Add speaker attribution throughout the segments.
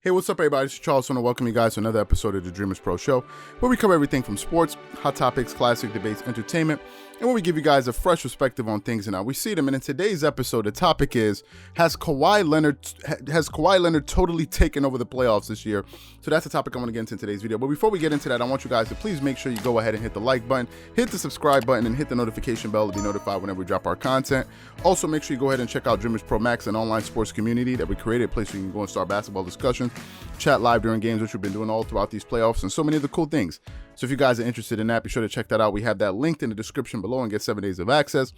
Speaker 1: Hey, what's up, everybody? It's Charles. I want to welcome you guys to another episode of the Dreamerspro Show, where we cover everything from sports, hot topics, classic debates, entertainment, and where we give you guys a fresh perspective on things and how we see them. And in today's episode, the topic is, has Kawhi Leonard totally taken over the playoffs this year? So that's the topic I want to get into in today's video. But before we get into that, I want you guys to please make sure you go ahead and hit the like button, hit the subscribe button, and hit the notification bell to be notified whenever we drop our content. Also, make sure you go ahead and check out Dreamerspro Max, an online sports community that we created, a place where you can go and start basketball discussions, chat live during games, which we've been doing all throughout these playoffs, and so many other cool things. So if you guys are interested in that, be sure to check that out. We have that linked in the description below and get 7 days of access.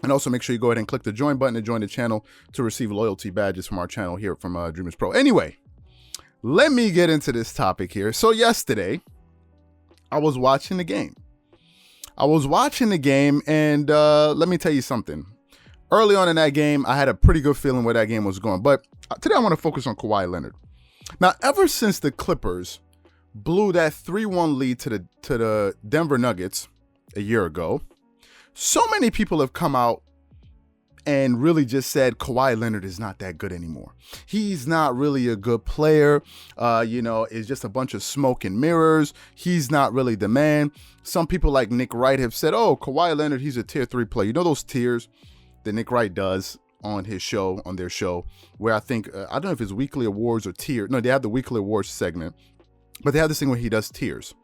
Speaker 1: And also make sure you go ahead and click the join button to join the channel to receive loyalty badges from our channel here from Dreamerspro. Anyway, let me get into this topic here. So yesterday, I was watching the game. And let me tell you something. Early on in that game, I had a pretty good feeling where that game was going. But today I want to focus on Kawhi Leonard. Now, ever since the Clippers blew that 3-1 lead to the Denver Nuggets a year ago, so many people have come out and really just said Kawhi Leonard is not that good anymore. He's not really a good player. It's just a bunch of smoke and mirrors. He's not really the man. Some people like Nick Wright have said, oh, Kawhi Leonard, he's a tier 3 player. You know those tiers that Nick Wright does on their show, where I think, I don't know if it's weekly awards or tier. No, they have the weekly awards segment, but they have this thing where he does tiers.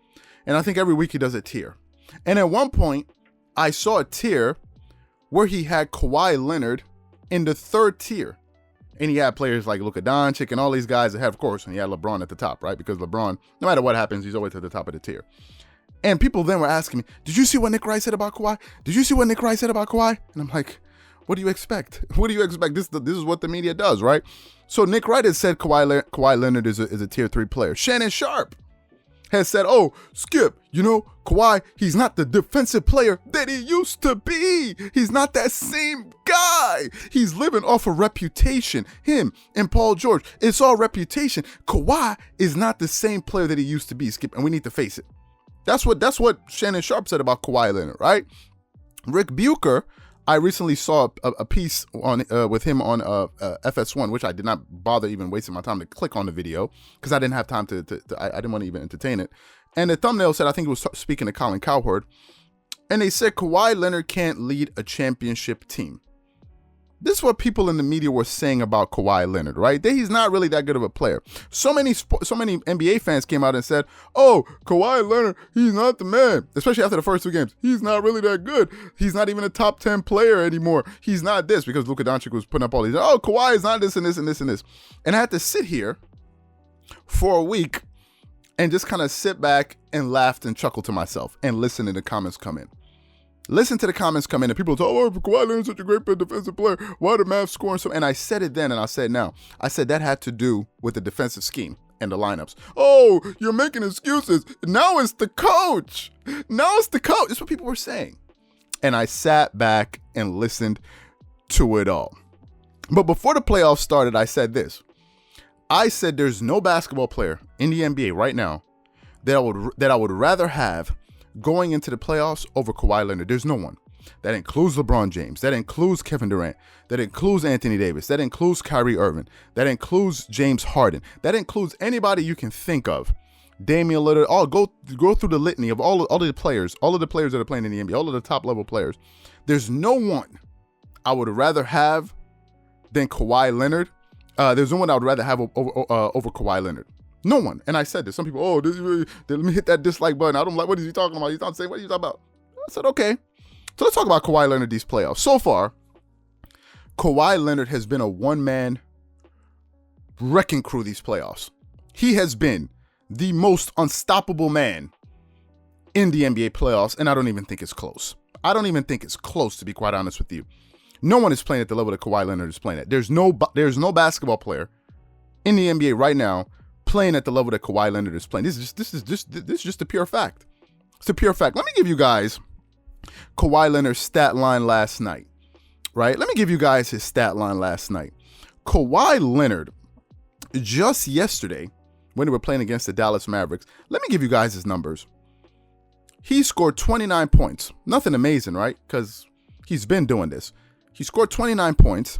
Speaker 1: And I think every week he does a tier. And at one point, I saw a tier where he had Kawhi Leonard in the 3rd tier. And he had players like Luka Doncic and all these guys that have, of course, and he had LeBron at the top, right? Because LeBron, no matter what happens, he's always at the top of the tier. And people then were asking me, did you see what Nick Wright said about Kawhi? Did you see what Nick Wright said about Kawhi? And I'm like, what do you expect? What do you expect? This is what the media does, right? So Nick Wright has said Kawhi Leonard is a tier 3 player. Shannon Sharp has said, oh, Skip, Kawhi, he's not the defensive player that he used to be. He's not that same guy. He's living off a reputation. Him and Paul George, it's all reputation. Kawhi is not the same player that he used to be, Skip, and we need to face it. That's what Shannon Sharp said about Kawhi Leonard, right? Rick Bucher, I recently saw a piece on with him on FS1, which I did not bother even wasting my time to click on the video because I didn't have time I didn't want to even entertain it. And the thumbnail said, I think it was speaking to Colin Cowherd, and they said Kawhi Leonard can't lead a championship team. This is what people in the media were saying about Kawhi Leonard, right? He's not really that good of a player. So many NBA fans came out and said, oh, Kawhi Leonard, he's not the man. Especially after the first 2 games. He's not really that good. He's not even a top 10 player anymore. He's not this, because Luka Doncic was putting up all these, oh, Kawhi is not this and this and this and this. And I had to sit here for a week and just kind of sit back and laugh and chuckle to myself and listen to the comments come in. Listen to the comments come in and people say, oh, Kawhi Leonard's such a great defensive player. Why the Mavs scoring so? And I said it then and I said now. I said that had to do with the defensive scheme and the lineups. Oh, you're making excuses. Now it's the coach. That's what people were saying. And I sat back and listened to it all. But before the playoffs started, I said this. I said there's no basketball player in the NBA right now that I would rather have going into the playoffs over Kawhi Leonard. There's no one. That includes LeBron James. That includes Kevin Durant. That includes Anthony Davis. That includes Kyrie Irving. That includes James Harden. That includes anybody you can think of. Damian Lillard. All go through the litany of all of the players that are playing in the NBA, all of the top level players. There's no one I would rather have than Kawhi Leonard. There's no one I would rather have over Kawhi Leonard. No one. And I said this. Some people, let me hit that dislike button. I don't like, what is he talking about? He's not saying, what are you talking about? I said, okay. So let's talk about Kawhi Leonard these playoffs. So far, Kawhi Leonard has been a one-man wrecking crew these playoffs. He has been the most unstoppable man in the NBA playoffs, and I don't even think it's close. To be quite honest with you. No one is playing at the level that Kawhi Leonard is playing at. There's no basketball player in the NBA right now playing at the level that Kawhi Leonard is playing. This is just a pure fact. It's a pure fact. Let me give you guys Kawhi Leonard's stat line last night, right? Let me give you guys his stat line last night. Kawhi Leonard, just yesterday, when they were playing against the Dallas Mavericks, let me give you guys his numbers. He scored 29 points. Nothing amazing, right? Because he's been doing this. He scored 29 points.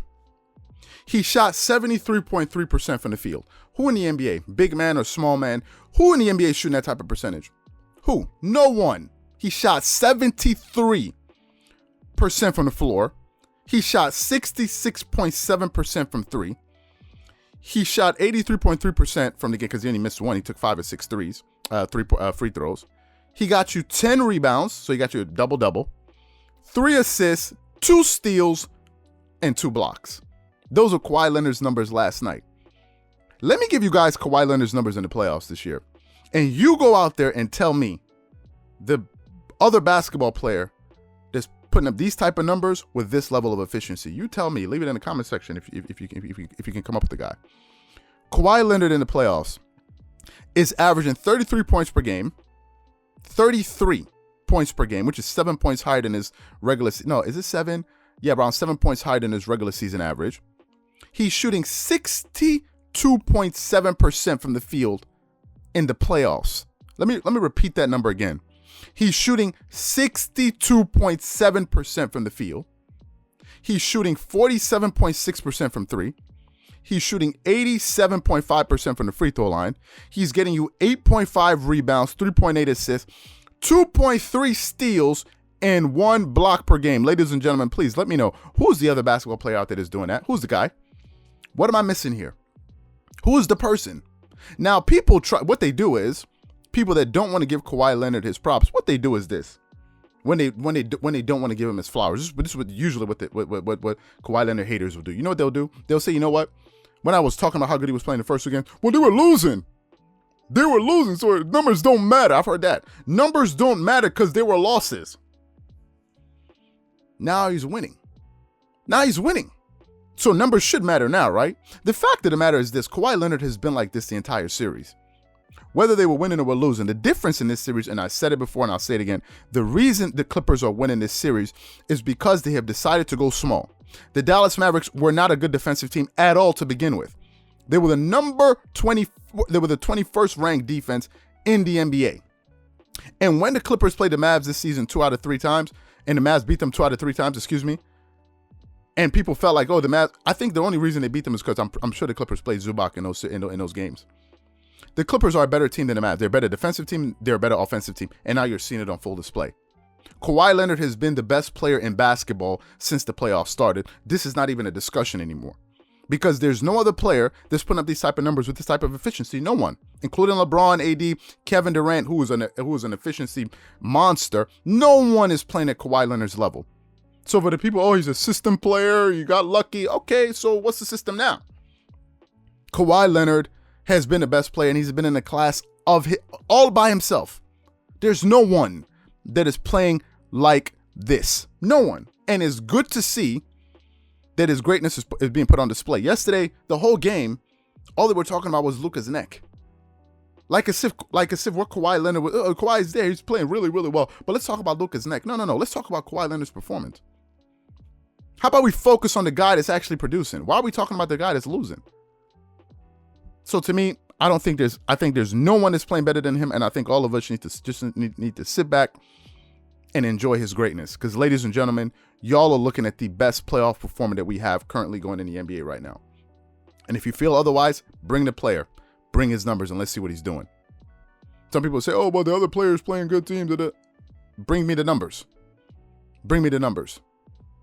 Speaker 1: He shot 73.3% from the field. Who in the NBA, big man or small man, who in the NBA is shooting that type of percentage? Who? No one. He shot 73% from the floor. He shot 66.7% from three. He shot 83.3% from the game because he only missed one. He took 5 or 6 threes, free throws. He got you 10 rebounds, so he got you a double-double, 3 assists, 2 steals, and 2 blocks. Those are Kawhi Leonard's numbers last night. Let me give you guys Kawhi Leonard's numbers in the playoffs this year. And you go out there and tell me the other basketball player that's putting up these type of numbers with this level of efficiency. You tell me. Leave it in the comment section if you can come up with the guy. Kawhi Leonard in the playoffs is averaging 33 points per game, 33 points per game, which is 7 points higher than his regular season. No, is it 7? Yeah, around 7 points higher than his regular season average. He's shooting 62.7% from the field in the playoffs. Let me repeat that number again. He's shooting 62.7% from the field. He's shooting 47.6% from three. He's shooting 87.5% from the free throw line. He's getting you 8.5 rebounds, 3.8 assists, 2.3 steals, and 1 block per game. Ladies and gentlemen, please let me know, who's the other basketball player out there that's doing that? Who's the guy? What am I missing here? Who is the person? Now, people try. What they do is, people that don't want to give Kawhi Leonard his props, what they do is this: when they don't want to give him his flowers. This is what usually what Kawhi Leonard haters will do. You know what they'll do? They'll say, you know what? When I was talking about how good he was playing the first weekend, well, they were losing. They were losing, so numbers don't matter. I've heard that. Numbers don't matter because they were losses. Now he's winning. So numbers should matter now, right? The fact of the matter is this: Kawhi Leonard has been like this the entire series. Whether they were winning or were losing, the difference in this series, and I said it before and I'll say it again, the reason the Clippers are winning this series is because they have decided to go small. The Dallas Mavericks were not a good defensive team at all to begin with. They were the 21st ranked defense in the NBA. And when the Clippers played the Mavs this season 2 out of 3 times, and the Mavs beat them 2 out of 3 times, and people felt like, oh, the Mavs, I think the only reason they beat them is because I'm sure the Clippers played Zubac in those games. The Clippers are a better team than the Mavs. They're a better defensive team. They're a better offensive team. And now you're seeing it on full display. Kawhi Leonard has been the best player in basketball since the playoffs started. This is not even a discussion anymore. Because there's no other player that's putting up these type of numbers with this type of efficiency. No one. Including LeBron, AD, Kevin Durant, who is an efficiency monster. No one is playing at Kawhi Leonard's level. So for the people, oh, he's a system player, you got lucky. Okay, so what's the system now? Kawhi Leonard has been the best player, and he's been in a class of all by himself. There's no one that is playing like this. No one. And it's good to see that his greatness is being put on display. Yesterday, the whole game, all they were talking about was Luka's neck. Like as if what Kawhi Leonard was, Kawhi's there, he's playing really, really well. But let's talk about Luka's neck. No. Let's talk about Kawhi Leonard's performance. How about we focus on the guy that's actually producing? Why are we talking about the guy that's losing? So to me, I think there's no one that's playing better than him, and I think all of us need to sit back and enjoy his greatness. Because, ladies and gentlemen, y'all are looking at the best playoff performer that we have currently going in the NBA right now. And if you feel otherwise, bring the player, bring his numbers, and let's see what he's doing. Some people say, oh, but the other players playing good teams. Bring me the numbers. Bring me the numbers.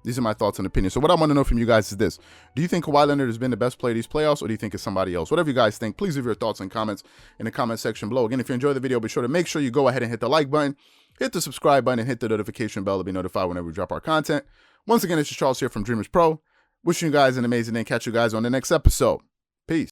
Speaker 1: These are my thoughts and opinions. So what I want to know from you guys is this: do you think Kawhi Leonard has been the best player of these playoffs, or do you think it's somebody else? Whatever you guys think, please leave your thoughts and comments in the comment section below. Again, if you enjoyed the video, be sure to make sure you go ahead and hit the like button, hit the subscribe button, and hit the notification bell to be notified whenever we drop our content. Once again, it's Charles here from Dreamerspro. Wishing you guys an amazing day and catch you guys on the next episode.